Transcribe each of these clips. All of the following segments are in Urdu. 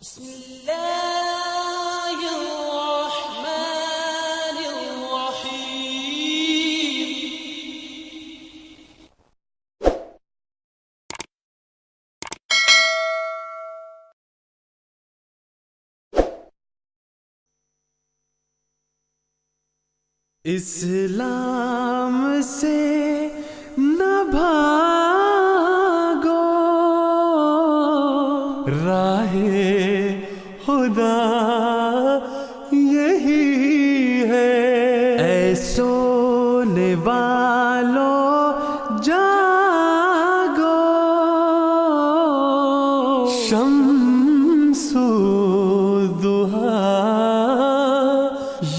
بسم الله الرحمن الرحيم. اسلام سے نہ بھاگو، راہ خدا یہی ہے، اے سونے والوں جاگو، شمس الضحیٰ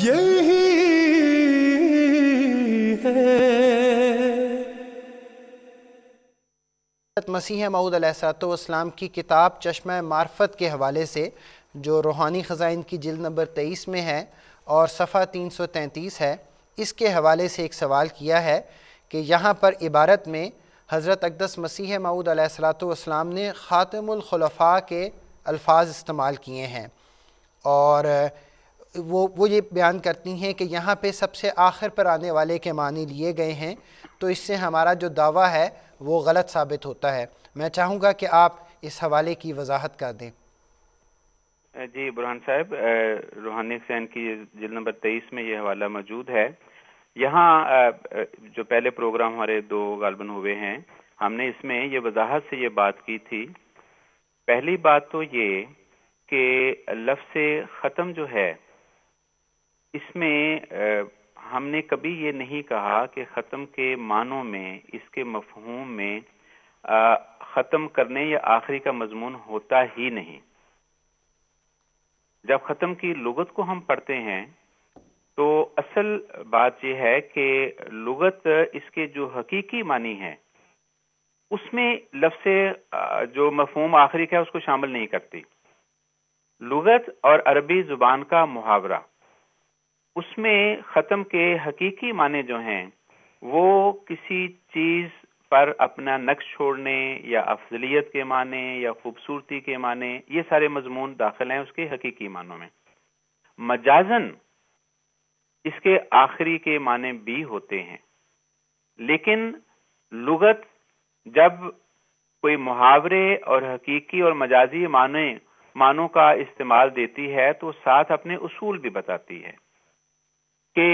یہی ہے۔ مسیح موعود علیہ الصلوۃ والسلام کی کتاب چشمہ معرفت کے حوالے سے، جو روحانی خزائن کی جلد نمبر 23 میں ہے اور صفحہ 333 ہے، اس کے حوالے سے ایک سوال کیا ہے کہ یہاں پر عبارت میں حضرت اقدس مسیح موعود علیہ الصلوۃ والسلام نے خاتم الخلفاء کے الفاظ استعمال کیے ہیں، اور وہ یہ بیان کرتی ہیں کہ یہاں پہ سب سے آخر پر آنے والے کے معنی لیے گئے ہیں، تو اس سے ہمارا جو دعویٰ ہے وہ غلط ثابت ہوتا ہے۔ میں چاہوں گا کہ آپ اس حوالے کی وضاحت کر دیں۔ جی برہان صاحب، روحانی حسین کی جلد نمبر 23 میں یہ حوالہ موجود ہے۔ یہاں جو پہلے پروگرام ہمارے دو غالباً ہوئے ہیں، ہم نے اس میں یہ وضاحت سے یہ بات کی تھی۔ پہلی بات تو یہ کہ لفظ ختم جو ہے، اس میں ہم نے کبھی یہ نہیں کہا کہ ختم کے معنوں میں، اس کے مفہوم میں ختم کرنے یا آخری کا مضمون ہوتا ہی نہیں۔ جب ختم کی لغت کو ہم پڑھتے ہیں تو اصل بات یہ ہے کہ لغت اس کے جو حقیقی معنی ہے اس میں لفظ جو مفہوم آخری کا ہے اس کو شامل نہیں کرتی۔ لغت اور عربی زبان کا محاورہ، اس میں ختم کے حقیقی معنی جو ہیں وہ کسی چیز پر اپنا نقش چھوڑنے یا افضلیت کے معنی یا خوبصورتی کے معنی، یہ سارے مضمون داخل ہیں اس کے حقیقی معنوں میں۔ مجازن اس کے آخری کے معنی بھی ہوتے ہیں، لیکن لغت جب کوئی محاورے اور حقیقی اور مجازی معنوں کا استعمال دیتی ہے تو ساتھ اپنے اصول بھی بتاتی ہے کہ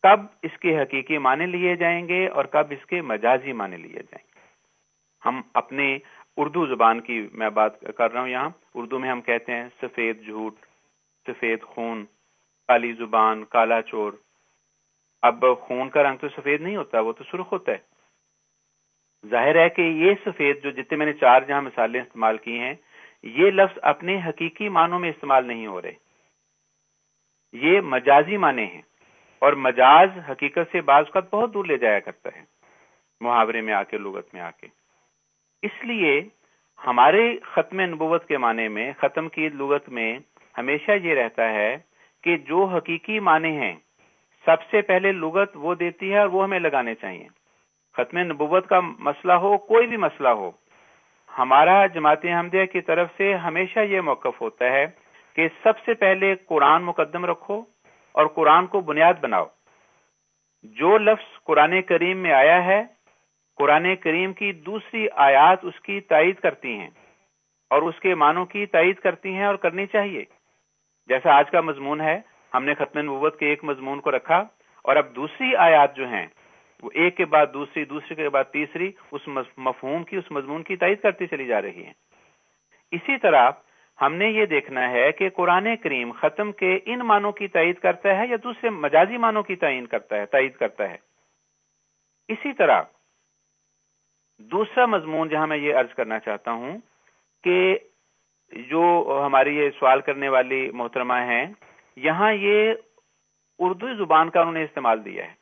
کب اس کے حقیقی معنی لیے جائیں گے اور کب اس کے مجازی معنی لیے جائیں گے۔ ہم اپنے اردو زبان کی میں بات کر رہا ہوں یہاں، اردو میں ہم کہتے ہیں سفید جھوٹ، سفید خون، کالی زبان، کالا چور۔ اب خون کا رنگ تو سفید نہیں ہوتا، وہ تو سرخ ہوتا ہے۔ ظاہر ہے کہ یہ سفید جو جتنے میں نے چار جہاں مثالیں استعمال کی ہیں، یہ لفظ اپنے حقیقی معنوں میں استعمال نہیں ہو رہے، یہ مجازی معنی ہیں، اور مجاز حقیقت سے بعض اوقات بہت دور لے جایا کرتا ہے، محاورے میں آ کے، لغت میں آ کے۔ اس لیے ہمارے ختم نبوت کے معنی میں، ختم کی لغت میں ہمیشہ یہ رہتا ہے کہ جو حقیقی معنی ہیں سب سے پہلے لغت وہ دیتی ہے اور وہ ہمیں لگانے چاہیے۔ ختم نبوت کا مسئلہ ہو، کوئی بھی مسئلہ ہو، ہمارا جماعت احمدیہ کی طرف سے ہمیشہ یہ موقف ہوتا ہے کہ سب سے پہلے قرآن مقدم رکھو اور قرآن کو بنیاد بناؤ۔ جو لفظ قرآن کریم میں آیا ہے، قرآن کریم کی دوسری آیات اس کی تائید کرتی ہیں اور اس کے معنوں کی تائید کرتی ہیں اور کرنی چاہیے۔ جیسا آج کا مضمون ہے، ہم نے ختم نبوت کے ایک مضمون کو رکھا، اور اب دوسری آیات جو ہیں وہ ایک کے بعد دوسری، دوسری کے بعد تیسری، اس مفہوم کی، اس مضمون کی تائید کرتی چلی جا رہی ہیں۔ اسی طرح ہم نے یہ دیکھنا ہے کہ قرآن کریم ختم کے ان معنوں کی تائید کرتا ہے یا دوسرے مجازی معنوں کی تائید کرتا ہے۔ اسی طرح دوسرا مضمون جہاں میں یہ عرض کرنا چاہتا ہوں کہ جو ہماری یہ سوال کرنے والی محترمہ ہیں، یہاں یہ اردو زبان کا انہوں نے استعمال دیا ہے۔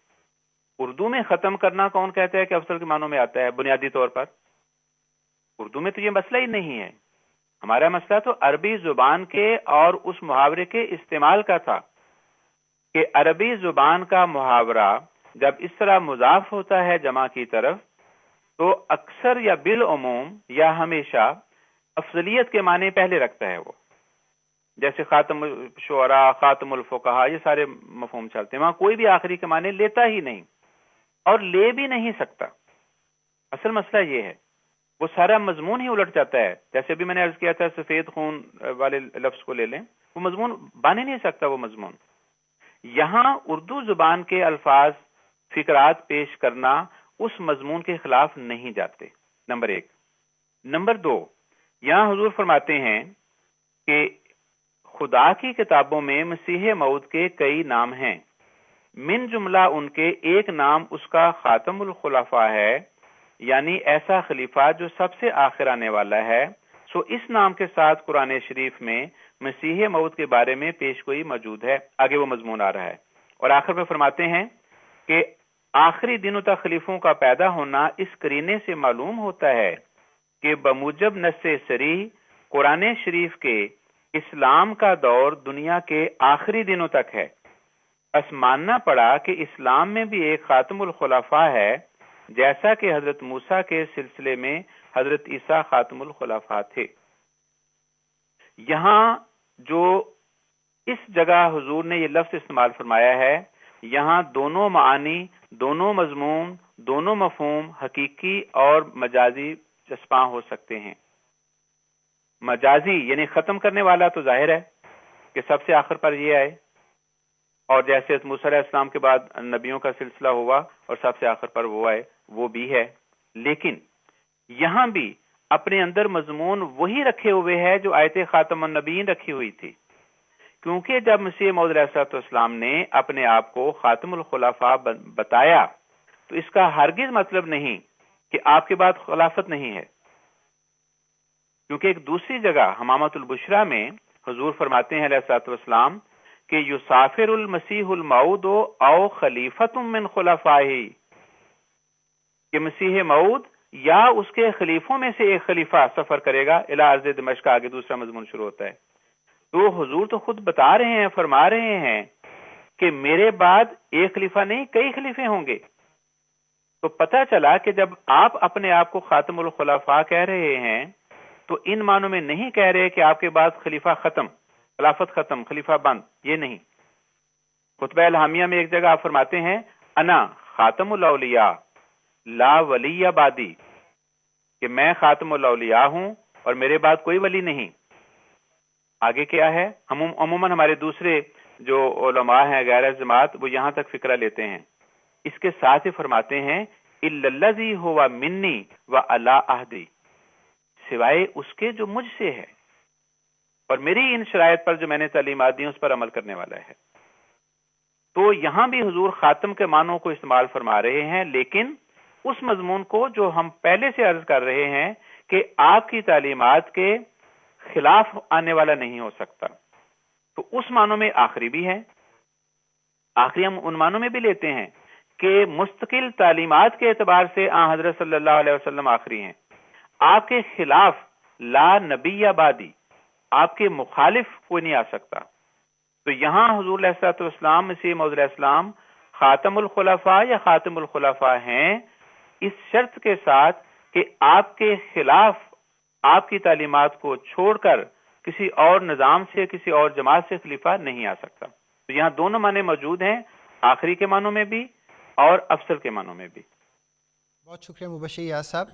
اردو میں ختم کرنا کون کہتا ہے کہ افضل کے معنوں میں آتا ہے بنیادی طور پر؟ اردو میں تو یہ مسئلہ ہی نہیں ہے۔ ہمارا مسئلہ تو عربی زبان کے اور اس محاورے کے استعمال کا تھا کہ عربی زبان کا محاورہ جب اس طرح مضاف ہوتا ہے جمع کی طرف تو اکثر یا بالعموم یا ہمیشہ افضلیت کے معنی پہلے رکھتا ہے وہ، جیسے خاتم الشعراء، خاتم الفقہا، یہ سارے مفہوم چلتے ہیں، وہاں کوئی بھی آخری کے معنی لیتا ہی نہیں اور لے بھی نہیں سکتا۔ اصل مسئلہ یہ ہے، وہ سارا مضمون ہی الٹ جاتا ہے۔ جیسے بھی میں نے عرض کیا تھا سفید خون والے لفظ کو لے لیں، وہ مضمون بن ہی نہیں سکتا وہ مضمون۔ یہاں اردو زبان کے الفاظ فقرات پیش کرنا اس مضمون کے خلاف نہیں جاتے، نمبر ایک۔ نمبر دو، یہاں حضور فرماتے ہیں کہ خدا کی کتابوں میں مسیح موعود کے کئی نام ہیں، من جملہ ان کے ایک نام اس کا خاتم الخلفاء ہے، یعنی ایسا خلیفہ جو سب سے آخر آنے والا ہے۔ سو اس نام کے ساتھ قرآن شریف میں مسیح موعود کے بارے میں پیش گوئی موجود ہے۔ آگے وہ مضمون آ رہا ہے اور آخر میں فرماتے ہیں کہ آخری دنوں تک خلیفوں کا پیدا ہونا اس قرینے سے معلوم ہوتا ہے کہ بموجب نص صریح قرآن شریف کے اسلام کا دور دنیا کے آخری دنوں تک ہے۔ بس ماننا پڑا کہ اسلام میں بھی ایک خاتم الخلفاء ہے، جیسا کہ حضرت موسیٰ کے سلسلے میں حضرت عیسیٰ خاتم الخلفاء تھے۔ یہاں جو اس جگہ حضور نے یہ لفظ استعمال فرمایا ہے، یہاں دونوں معانی، دونوں مضمون، دونوں مفہوم حقیقی اور مجازی چسپاں ہو سکتے ہیں۔ مجازی یعنی ختم کرنے والا تو ظاہر ہے کہ سب سے آخر پر یہ آئے، اور جیسے موسیٰ علیہ السلام کے بعد نبیوں کا سلسلہ ہوا اور سب سے آخر پر وہ آئے، وہ بھی ہے۔ لیکن یہاں بھی اپنے اندر مضمون وہی رکھے ہوئے ہے جو آیت خاتم النبیین رکھی ہوئی تھی، کیونکہ جب مسیح موعود علیہ السلام نے اپنے آپ کو خاتم الخلفاء بتایا تو اس کا ہرگز مطلب نہیں کہ آپ کے بعد خلافت نہیں ہے، کیونکہ ایک دوسری جگہ حمامۃ البشریٰ میں حضور فرماتے ہیں علیہ الصلوۃ والسلام کہ یسافر المسیح الموعود او خلیفۃ من خلفائہ، کہ مسیح موعود یا اس کے خلیفوں میں سے ایک خلیفہ سفر کرے گا الی ارض دمشق۔ آگے دوسرا مضمون شروع ہوتا ہے۔ تو حضور تو خود بتا رہے ہیں، فرما رہے ہیں کہ میرے بعد ایک خلیفہ نہیں کئی خلیفے ہوں گے۔ تو پتہ چلا کہ جب آپ اپنے آپ کو خاتم الخلفاء کہہ رہے ہیں تو ان معنوں میں نہیں کہہ رہے کہ آپ کے بعد خلیفہ ختم، خلافت ختم، خلیفہ بند، یہ نہیں۔ خطبہ الہامیہ میں ایک جگہ آپ فرماتے ہیں انا خاتم الاولیاء لا ولی بعدی، کہ میں خاتم الاولیاء ہوں اور میرے بعد کوئی ولی نہیں۔ آگے کیا ہے؟ عموماً ہمارے دوسرے جو علماء ہیں غیر جماعت وہ یہاں تک فکرہ لیتے ہیں، اس کے ساتھ ہی فرماتے ہیں الا الذی ھو منی وعلی عہدی، سوائے اس کے جو مجھ سے ہے اور میری ان شرائط پر جو میں نے تعلیمات دی اس پر عمل کرنے والا ہے۔ تو یہاں بھی حضور خاتم کے معنوں کو استعمال فرما رہے ہیں، لیکن اس مضمون کو جو ہم پہلے سے عرض کر رہے ہیں کہ آپ کی تعلیمات کے خلاف آنے والا نہیں ہو سکتا، تو اس معنوں میں آخری بھی ہے۔ آخری ہم ان معنوں میں بھی لیتے ہیں کہ مستقل تعلیمات کے اعتبار سے آن حضرت صلی اللہ علیہ وسلم آخری ہیں، آپ کے خلاف لا نبی بعدی، آپ کے مخالف کوئی نہیں آ سکتا۔ تو یہاں حضور علیہ الصلوۃ والسلام مسیح موعود علیہ السلام خاتم الخلفاء یا خاتم الخلفاء ہیں، اس شرط کے ساتھ کہ آپ کے خلاف آپ کی تعلیمات کو چھوڑ کر کسی اور نظام سے، کسی اور جماعت سے خلیفہ نہیں آ سکتا۔ تو یہاں دونوں معنی موجود ہیں، آخری کے معنوں میں بھی اور افضل کے معنوں میں بھی۔ بہت شکریہ مبشر یاس صاحب۔